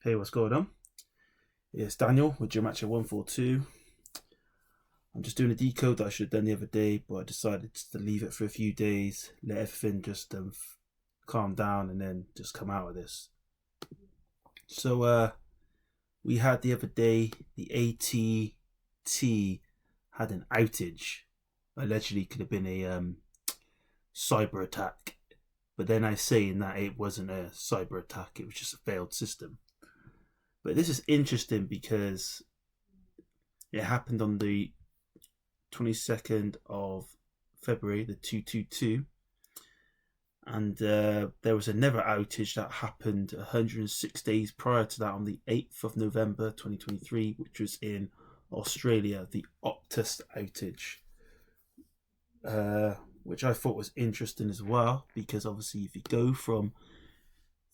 Hey, what's going on? It's Daniel with Geometry 142. I'm just doing a decode that I should have done the other day, but I decided to leave it for a few days, let everything just calm down, and then just come out of this. So we had the other day the AT&T had an outage. Allegedly, could have been a cyber attack, but then I say in that it wasn't a cyber attack; it was just a failed system. But this is interesting because it happened on the 22nd of February, the 222, and there was another outage that happened 106 days prior to that on the 8th of November 2023, which was in Australia, the Optus outage, which I thought was interesting as well, because obviously if you go from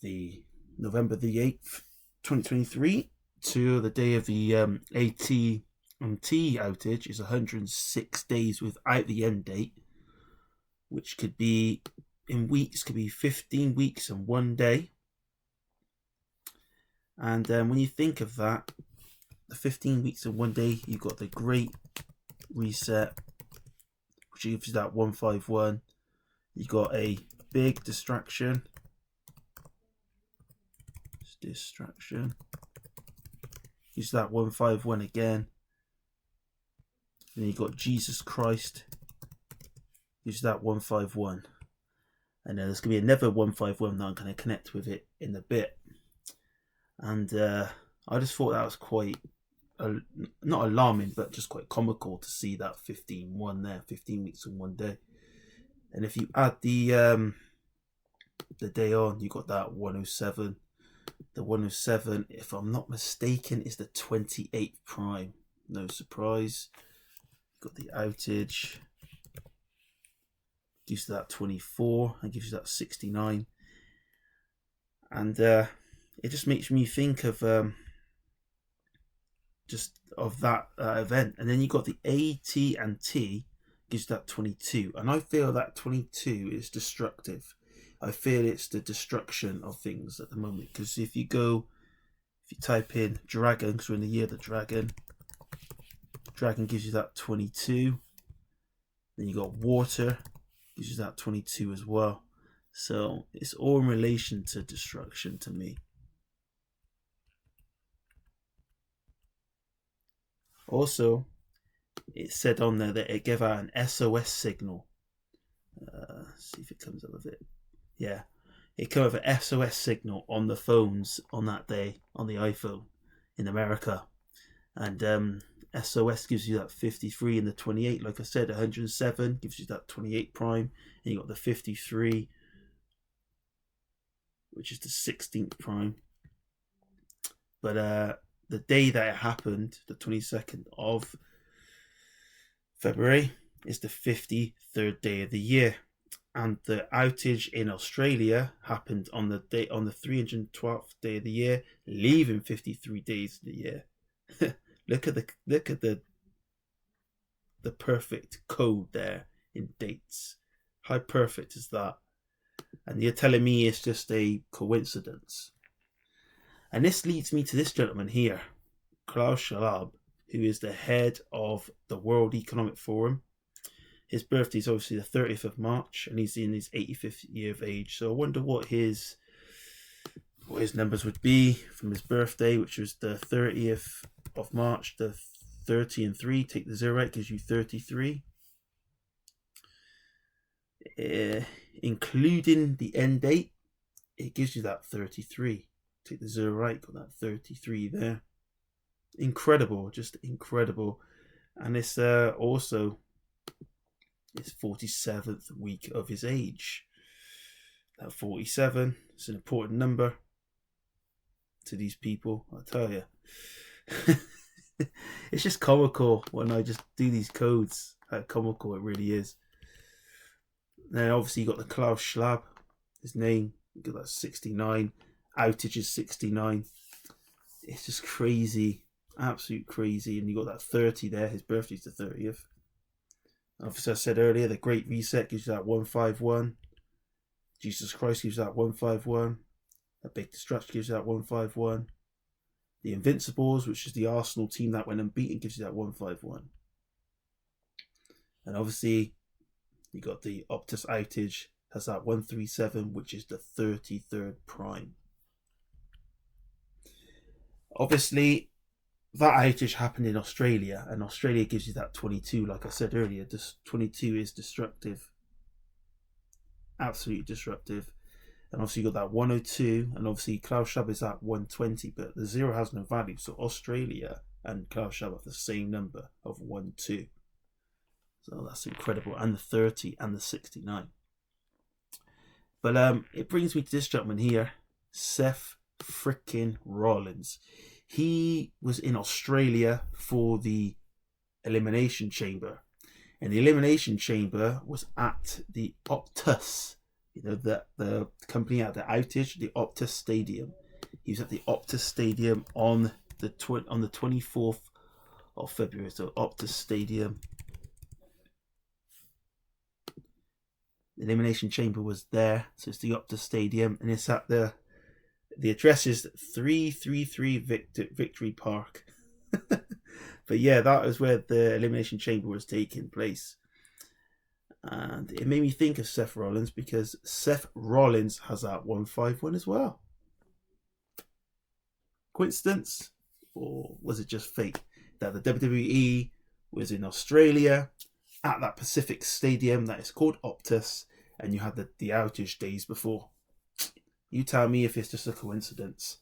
the November the 8th, 2023 to the day of the AT&T outage is 106 days without the end date, which could be in weeks, could be 15 weeks and 1 day. And when you think of that, the 15 weeks and 1 day, you've got the Great Reset, which gives you that 151. You got a big distraction. Use that 151 again. Then you got Jesus Christ. Use that 151. And then there's going to be another 151 that I'm going to connect with it in a bit. And I just thought that was quite, not alarming, but just quite comical to see that 15-1 there, 15 weeks and 1 day. And if you add the day on, you got that 107. The 107, if I'm not mistaken, is the 28th prime. No surprise. Got the outage. Gives you that 24 and gives you that 69. And it just makes me think of just of that event. And then you got the AT&T gives you that 22. And I feel that 22 is destructive. I feel it's the destruction of things at the moment, because if you type in dragon, because we're in the year of the dragon gives you that 22. Then you got water, gives you that 22 as well. So it's all in relation to destruction to me. Also, it said on there that it gave out an SOS signal. See if it comes up with it. Yeah, it came with an SOS signal on the phones on that day on the iPhone in America, and SOS gives you that 53 and the 28. Like I said, 107 gives you that 28 prime, and you got the 53, which is the 16th prime. But the day that it happened, the 22nd of February, is the 53rd day of the year. And the outage in Australia happened on the 312th day of the year, leaving 53 days of the year. look at the perfect code there in dates. How perfect is that? And you're telling me it's just a coincidence? And this leads me to this gentleman here, Klaus Schwab, who is the head of the World Economic Forum. His birthday is obviously the 30th of March, and he's in his 85th year of age. So I wonder what his numbers would be from his birthday, which was the 30th of March. The 30 and 3, take the 0 out, gives you 33. Including the end date, it gives you that 33. Take the 0 out, got that 33 there. Incredible, just incredible. And it's also his 47th week of his age. That 47 is an important number to these people, I tell you. It's just comical when I just do these codes. How comical it really is. Then obviously you got the Klaus Schwab, his name, you got that 69. Outage is 69. It's just crazy, absolute crazy. And you got that 30 there. His birthday's the 30th. Obviously, I said earlier, the Great Reset gives you that 151. Jesus Christ gives you that 151. A big destruction gives you that 151. The Invincibles, which is the Arsenal team that went unbeaten, gives you that 151. And obviously, you got the Optus outage, has that 137, which is the 33rd prime. Obviously, that outage happened in Australia, and Australia gives you that 22. Like I said earlier, this 22 is destructive, absolutely disruptive. And obviously you got that 102, and obviously Klaus Schwab is at 120, but the 0 has no value. So Australia and Klaus Schwab have the same number of 12. So that's incredible. And the 30 and the 69. But it brings me to this gentleman here, Seth freaking Rollins. He was in Australia for the Elimination Chamber. And the Elimination Chamber was at the Optus, the company at the outage, the Optus Stadium. He was at the Optus Stadium on the 24th of February. So Optus Stadium. The Elimination Chamber was there. So it's the Optus Stadium, and it's at the address is 333 Victory Park. But yeah, that was where the Elimination Chamber was taking place. And it made me think of Seth Rollins, because Seth Rollins has that 151 as well. Coincidence? Or was it just fate that the WWE was in Australia at that Pacific Stadium that is called Optus, and you had the outage days before? You tell me if it's just a coincidence.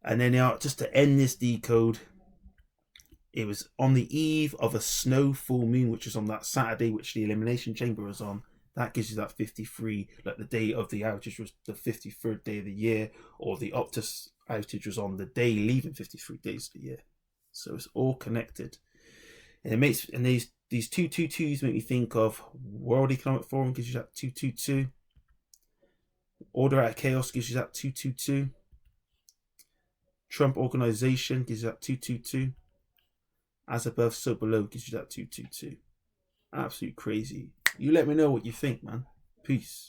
And then just to end this decode, it was on the eve of a snow full moon, which was on that Saturday, which the Elimination Chamber was on. That gives you that 53, like the day of the outage was the 53rd day of the year, or the Optus outage was on the day leaving 53 days of the year. So it's all connected. And these 222s make me think of World Economic Forum, gives you that 222. Order Out of Chaos gives you that 222. Trump Organization gives you that 222. As Above, So Below gives you that 222. Absolute crazy. You let me know what you think, man. Peace.